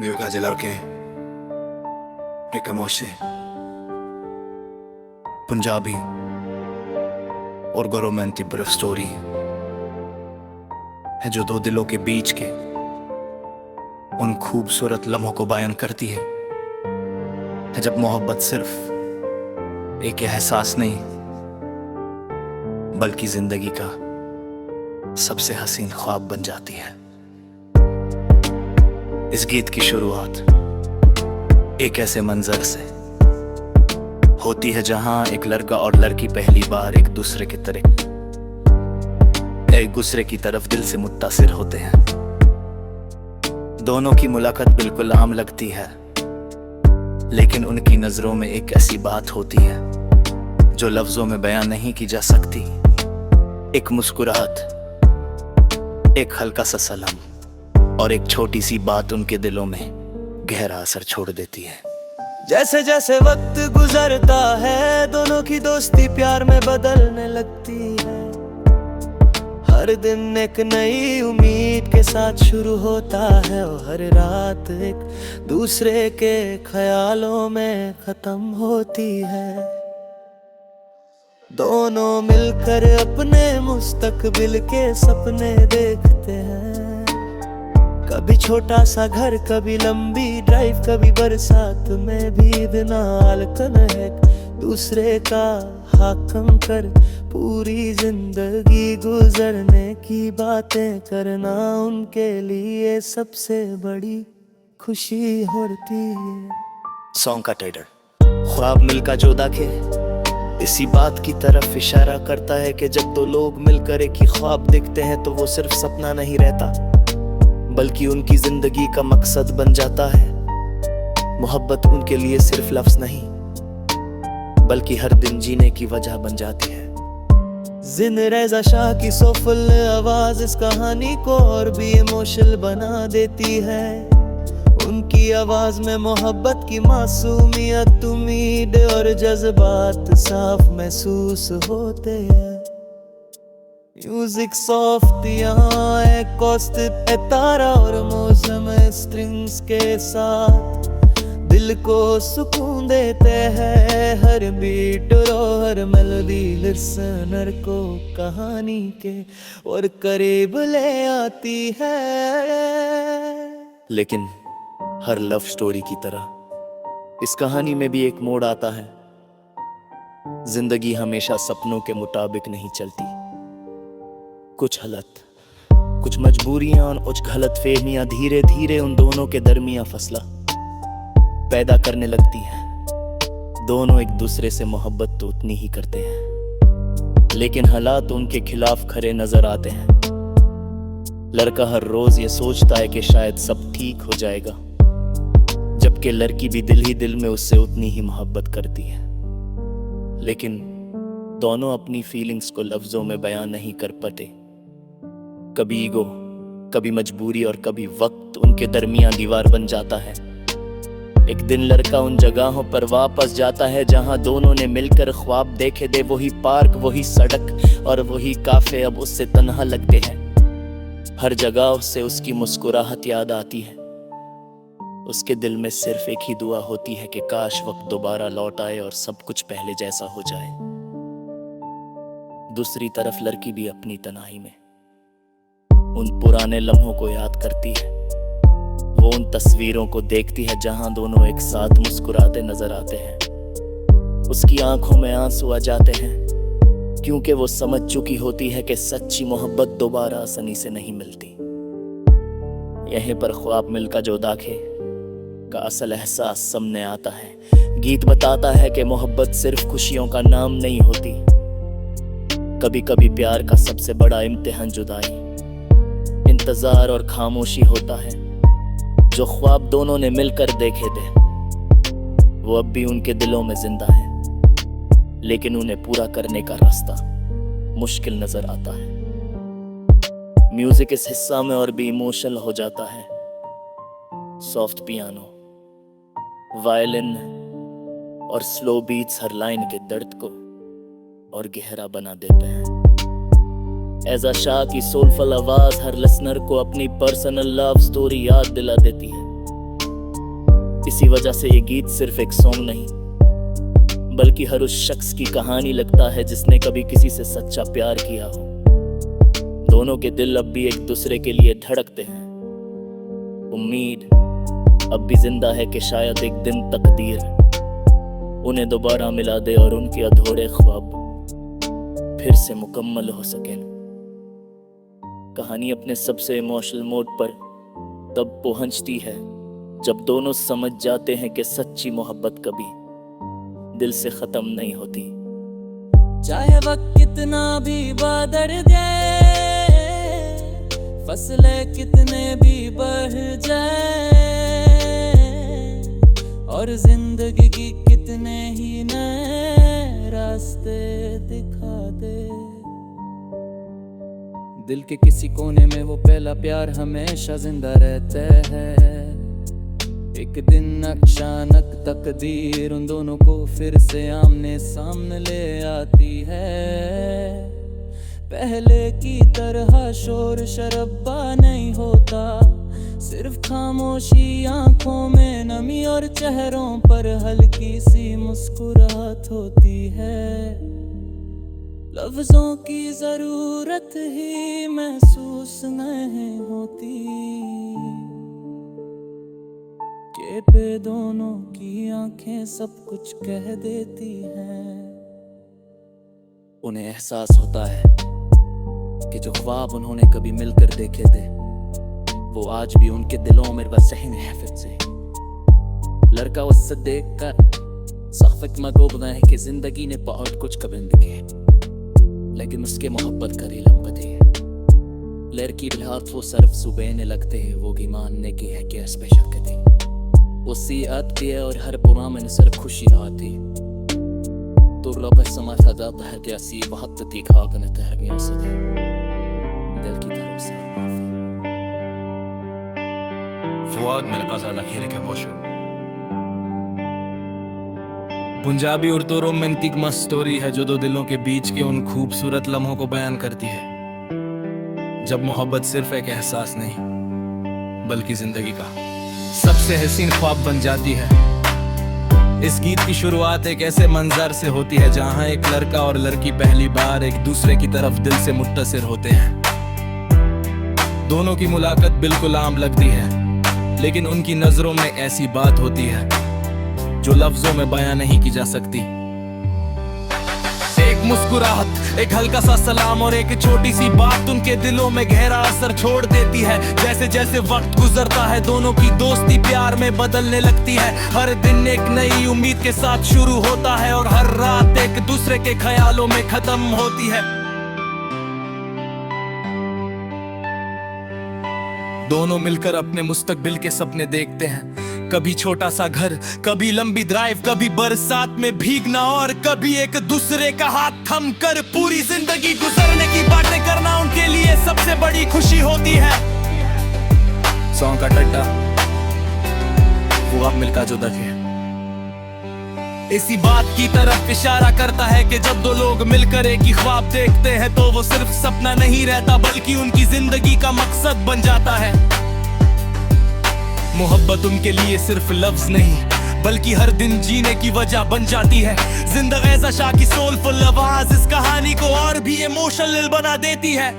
büyük acılar एक emotion पंजाबी और romantic ब्रेफ story है जो दो दिलों के बीच के उन खूबसूरत लम्हों को बयान करती है जब मोहब्बत सिर्फ एक एहसास नहीं बल्कि जिंदगी का सबसे हसीन ख्वाब बन जाती है। इस गीत की शुरुआत एक ऐसे मंजर से होती है जहां एक लड़का और लड़की पहली बार एक दूसरे की तरफ दिल से मुत्तासिर होते हैं। दोनों की मुलाकात बिल्कुल आम लगती है, लेकिन उनकी नजरों में एक ऐसी बात होती है जो लफ्जों में बयान नहीं की जा सकती। एक मुस्कुराहट, एक हल्का सा सलाम और एक छोटी सी बात उनके दिलों में गहरा असर छोड़ देती है। जैसे जैसे वक्त गुजरता है दोनों की दोस्ती प्यार में बदलने लगती है। हर दिन एक नई उम्मीद के साथ शुरू होता है और हर रात एक दूसरे के ख्यालों में खत्म होती है। दोनों मिलकर अपने मुस्तकबिल के सपने देखते हैं। कभी छोटा सा घर, कभी लंबी ड्राइव, कभी बरसात में भी बिना अलकन एक दूसरे का हाकम कर पूरी जिंदगी गुजरने की बातें करना उनके लिए सबसे बड़ी खुशी होती है। सॉन्ग का टाइटल ख्वाब मिलकर जो दाखे इसी बात की तरफ इशारा करता है कि जब दो लोग मिलकर एक ही ख्वाब देखते हैं तो वो सिर्फ सपना नहीं रहता, बल्कि उनकी जिंदगी का मकसद बन जाता है। मोहब्बत उनके लिए सिर्फ लफ्ज नहीं, बल्कि हर दिन जीने की वजह बन जाती है। जिन रेज़ा शाह की सोफुल आवाज इस कहानी को और भी इमोशनल बना देती है। उनकी आवाज में मोहब्बत की मासूमियत, उम्मीद और जज्बात साफ महसूस होते हैं। म्यूजिक सॉफ्ट यहाँ एक कॉस्टिप तारा और मौसम स्ट्रिंग्स के साथ दिल को सुकून देते हैं। हर बीट और हर मेलोडी लिसनर को कहानी के और करीब ले आती है। लेकिन हर लव स्टोरी की तरह इस कहानी में भी एक मोड़ आता है। जिंदगी हमेशा सपनों के मुताबिक नहीं चलती। कुछ हालत, कुछ मजबूरियां और कुछ गलत फहमियां धीरे धीरे उन दोनों के दरमियां फसला पैदा करने लगती हैं। दोनों एक दूसरे से मोहब्बत तो उतनी ही करते हैं, लेकिन हालात उनके खिलाफ खड़े नजर आते हैं। लड़का हर रोज ये सोचता है कि शायद सब ठीक हो जाएगा, जबकि लड़की भी दिल ही दिल में उससे उतनी ही मोहब्बत करती है। लेकिन दोनों अपनी फीलिंग्स को लफ्जों में बयान नहीं कर पाते। कभी ईगो, कभी मजबूरी और कभी वक्त उनके दरमियान दीवार बन जाता है। एक दिन लड़का उन जगहों पर वापस जाता है जहां दोनों ने मिलकर ख्वाब देखे थे। वही पार्क, वही सड़क और वही काफे अब उससे तन्हा लगते हैं। हर जगह उससे उसकी मुस्कुराहट याद आती है। उसके दिल में सिर्फ एक ही दुआ होती है कि काश वक्त दोबारा लौट आए और सब कुछ पहले जैसा हो जाए। दूसरी तरफ लड़की भी अपनी तन्हाई में उन पुराने लम्हों को याद करती है। वो उन तस्वीरों को देखती है जहां दोनों एक साथ मुस्कुराते नजर आते हैं। उसकी आंखों में आंसू आ जाते हैं, क्योंकि वो समझ चुकी होती है कि सच्ची मोहब्बत दोबारा आसानी से नहीं मिलती। यहीं पर ख्वाब मिलकर जो दाखे का असल एहसास सामने आता है। गीत बताता है कि मोहब्बत सिर्फ खुशियों का नाम नहीं होती। कभी कभी प्यार का सबसे बड़ा इम्तिहान जुदाई, इंतजार और खामोशी होता है। जो ख्वाब दोनों ने मिलकर देखे थे वो अब भी उनके दिलों में जिंदा है, लेकिन उन्हें पूरा करने का रास्ता मुश्किल नजर आता है। म्यूजिक इस हिस्सा में और भी इमोशनल हो जाता है। सॉफ्ट पियानो, वायलिन और स्लो बीट्स हर लाइन के दर्द को और गहरा बना देते हैं। एजा शाह की सोलफुल आवाज हर लिसनर को अपनी पर्सनल लव स्टोरी याद दिला देती है। इसी वजह से ये गीत सिर्फ एक सॉन्ग नहीं, बल्कि हर उस शख्स की कहानी लगता है जिसने कभी किसी से सच्चा प्यार किया हो। दोनों के दिल अब भी एक दूसरे के लिए धड़कते हैं। उम्मीद अब भी जिंदा है कि शायद एक दिन तकदीर उन्हें दोबारा मिला दे और उनके अधूरे ख्वाब फिर से मुकम्मल हो सकें। कहानी अपने सबसे इमोशनल मोड पर तब पहुंचती है जब दोनों समझ जाते हैं कि सच्ची मोहब्बत कभी दिल से खत्म नहीं होती। चाहे वक्त कितना भी बदल जाए, फसलें कितने भी बढ़ जाए और जिंदगी की कितने ही नए रास्ते दिखा दे। दिल के किसी कोने में वो पहला प्यार हमेशा जिंदा रहता है। एक दिन अचानक तकदीर उन दोनों को फिर से आमने सामने ले आती है। पहले की तरह शोर शराबा नहीं होता, सिर्फ खामोशी, आंखों में नमी और चेहरों पर हल्की सी मुस्कुराहट होती है। लफ्जों की जरूरत ही महसूस नहीं होती के पे दोनों की आंखें सब कुछ कह देती हैं। उन्हें एहसास होता है कि जो ख्वाब उन्होंने कभी मिलकर देखे थे वो आज भी उनके दिलों में बसे हैं फिर से। लड़का उससे देखकर सख्त मगोब है कि जिंदगी ने बहुत कुछ कबल किए, लेकिन उसके मोहब्बत का लंबते है। लड़की हाथ वो सर्फ सुबहने लगते हैं, वो भी मानने की है कि इस पे शक थी। वो सी आती है और हर पुरा में सिर्फ खुशी आती तो रब समा था है कि ऐसी बहुत तीखा करने तहगियों से दिल की तरफ से फुआद मेरे पास आला खेल के बोशो पंजाबी उर्दू रोमांटिक मस्त स्टोरी है जो दो दिलों के बीच के उन खूबसूरत लम्हों को बयान करती है जब मोहब्बत सिर्फ एक एहसास नहीं बल्कि जिंदगी का सबसे हसीन ख्वाब बन जाती है। इस गीत की शुरुआत एक ऐसे मंजर से होती है जहां एक लड़का और लड़की पहली बार एक दूसरे की तरफ दिल से मुत्तसिर होते हैं। दोनों की मुलाकात बिल्कुल आम लगती है, लेकिन उनकी नजरों में ऐसी बात होती है जो लफ्जों में बयां नहीं की जा सकती। एक मुस्कुराहट, एक हल्का सा सलाम और एक छोटी सी बात उनके दिलों में गहरा असर छोड़ देती है। जैसे जैसे वक्त गुजरता है दोनों की दोस्ती प्यार में बदलने लगती है। हर दिन एक नई उम्मीद के साथ शुरू होता है और हर रात एक दूसरे के ख्यालों में खत्म होती है। दोनों मिलकर अपने मुस्तकबिल के सपने देखते हैं, कभी छोटा सा घर, कभी लंबी ड्राइव, कभी बरसात में भीगना और कभी एक दूसरे का हाथ थम कर पूरी जिंदगी गुजरने की बातें करना उनके लिए सबसे बड़ी खुशी होती है। सॉन्ग का टट्टा वो अब मिलका जो दखे इसी बात की तरफ इशारा करता है कि जब दो लोग मिलकर एक ही ख्वाब देखते हैं तो वो सिर्फ सपना नहीं रहता बल्कि उनकी जिंदगी का मकसद बन जाता है। मोहब्बत उनके लिए सिर्फ लफ्ज नहीं बल्कि हर दिन जीने की वजह बन जाती है। जिंदगी एजा शाह की सोलफुल आवाज इस कहानी को और भी इमोशनल बना देती है।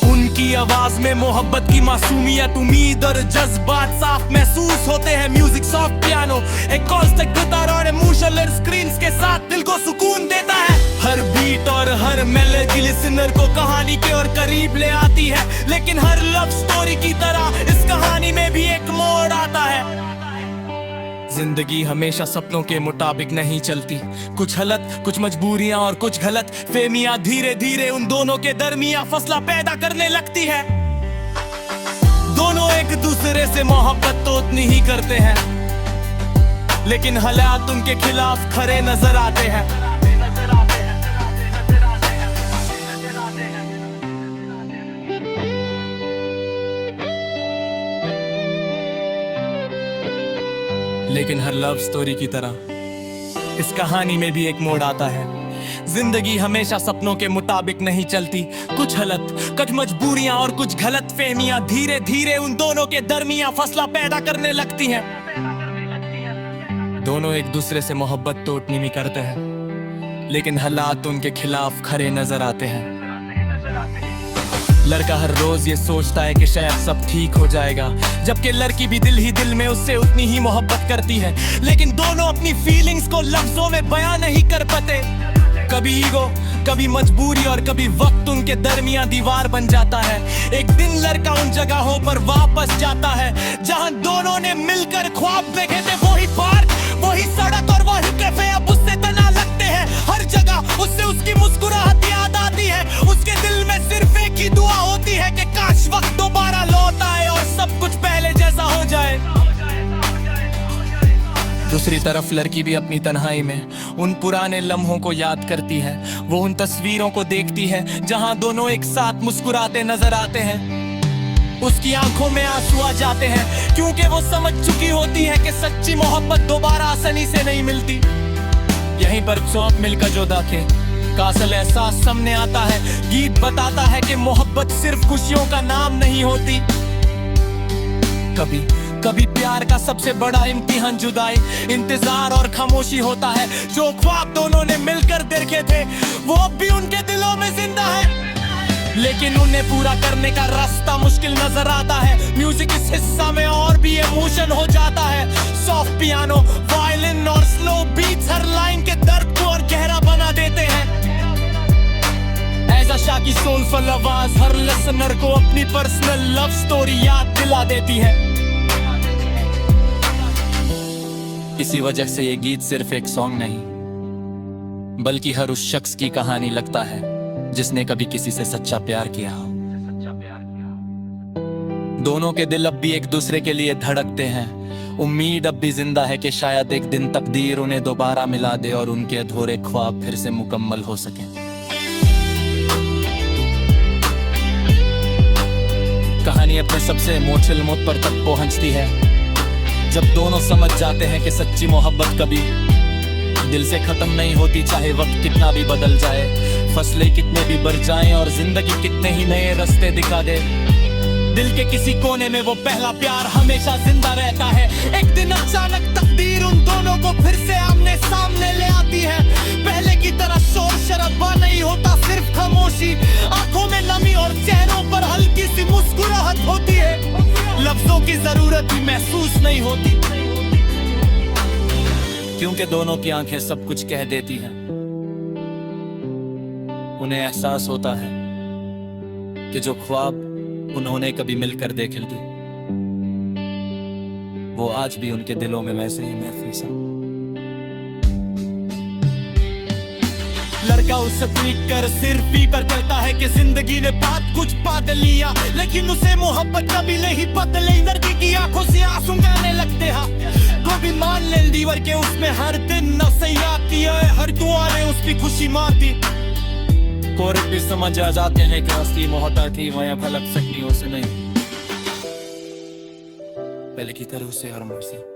उनकी आवाज में मोहब्बत की मासूमियत, उम्मीद और जज्बात साफ महसूस होते हैं। Music, soft piano, acoustic guitar और इमोशनल स्क्रीन्स के साथ दिल को सुकून देता है। हर बीट और हर मेलोडी लिसनर को कहानी के और करीब ले आती है, लेकिन हर लव स्टोरी की तरह इस कहानी में भी एक मोड़ आता है। जिंदगी हमेशा सपनों के मुताबिक नहीं चलती, कुछ हालत, कुछ मजबूरियां और कुछ गलत फहमियां धीरे धीरे उन दोनों के दरमियां फसला पैदा करने लगती है। दोनों एक दूसरे से मोहब्बत तो उतनी ही करते हैं, लेकिन हालात उनके खिलाफ खड़े नजर आते हैं। लेकिन हर लव स्टोरी की तरह इस कहानी में भी एक मोड़ आता है। जिंदगी हमेशा सपनों के मुताबिक नहीं चलती। कुछ कुछ मजबूरियां और कुछ गलत फहमियां धीरे धीरे उन दोनों के दरमियां फसला पैदा करने लगती हैं। दोनों एक दूसरे से मोहब्बत तो उतनी नहीं करते हैं, लेकिन हालात उनके खिलाफ खरे नजर आते हैं। लड़का हर रोज ये सोचता है कि शायद सब ठीक हो जाएगा, जबकि लड़की भी दिल ही दिल में उससे उतनी ही मोहब्बत करती है, लेकिन दोनों अपनी फीलिंग्स को लफ्जों में बयां नहीं कर पाते। कभी ईगो, कभी मजबूरी और कभी वक्त उनके दरमियान दीवार बन जाता है। एक दिन लड़का उन जगहों पर वापस जाता है जहां दोनों ने मिलकर ख्वाब देखे थे। वही पार्क, वही सड़क और वही कैफे अब उससे तना लगते हैं। हर जगह उससे उसकी मुस्कुराहट याद आती है। उसके दिल में सिर्फ एक ही दुआ होती है कि काश वक्त दोबारा लौट आए और सब कुछ पहले जैसा हो जाए। दूसरी तरफ लड़की भी अपनी तन्हाई में उन पुराने लम्हों को याद करती है। वो उन तस्वीरों को देखती है जहां दोनों एक साथ मुस्कुराते नजर आते हैं। उसकी आंखों में आंसू आ जाते हैं, क्योंकि वो समझ चुकी होती है कि सच्ची मोहब्बत दोबारा आसानी से नहीं मिलती। यहीं पर चौक मिलकर जोदा थे का असल एहसास सामने आता है। गीत बताता है कि मोहब्बत सिर्फ खुशियों का नाम नहीं होती। कभी प्यार का सबसे बड़ा इम्तिहान जुदाई, इंतजार और खामोशी होता है। जो ख्वाब दोनों ने मिलकर देखे थे वो अब भी उनके दिलों में जिंदा है, लेकिन उन्हें पूरा करने का रास्ता मुश्किल नजर आता है। म्यूजिक इस हिस्सा में और भी इमोशन हो जाता है। सॉफ्ट पियानो, वायलिन और स्लो बीट्स हर लाइन के दर्द को और गहरा बना देते हैं। ऐसा शाह की सोलफुल आवाज हर लिसनर को अपनी पर्सनल लव स्टोरी याद दिला देती है। इसी वजह से ये गीत सिर्फ एक सॉन्ग नहीं, बल्कि हर उस शख्स की कहानी लगता है जिसने कभी किसी से सच्चा प्यार किया हो। दोनों के दिल अब भी एक दूसरे के लिए धड़कते हैं। उम्मीद अब भी जिंदा है कि शायद एक दिन तकदीर उन्हें दोबारा मिला दे और उनके अधूरे ख्वाब फिर से मुकम्मल हो सके। कहानी अपने सबसे इमोशनल मोड पर तक पहुंचती है जब दोनों समझ जाते हैं कि सच्ची मोहब्बत कभी दिल से खत्म नहीं होती, चाहे वक्त कितना भी बदल जाए, फसलें कितने भी बढ़ जाएं और जिंदगी कितने ही नए रास्ते दिखा दे। दिल के किसी कोने में वो पहला प्यार हमेशा जिंदा रहता है। एक दिन अचानक तकदीर उन दोनों को फिर से आमने सामने ले आती है। पहले की तरह शोर शराबा नहीं होता, सिर्फ खामोशी, आंखों में नमी और चेहरों पर हल्की सी मुस्कुराहट होती है। लफ्जों की जरूरत भी महसूस नहीं होती, क्योंकि दोनों की आंखें सब कुछ कह देती हैं। उन्हें एहसास होता है कि जो ख्वाब उन्होंने कभी मिलकर देखे थे वो आज भी उनके दिलों में वैसे ही महफूज है। लड़का उससे पीट कर सिर पी कर कहता है कि जिंदगी ने बात कुछ बात लिया, लेकिन उसे मोहब्बत कभी नहीं बदली। लड़की की आंखों से आंसू आने लगते हैं। तो भी मान ले दीवार के उसमें हर दिन नफसे याद किया है, हर दुआ ने उसकी खुशी मारती। और भी समझ आ जाते हैं कि असली मोहब्बत थी वह भलक सकती हो से नहीं, पहले की तरह उसे हर मर्जी।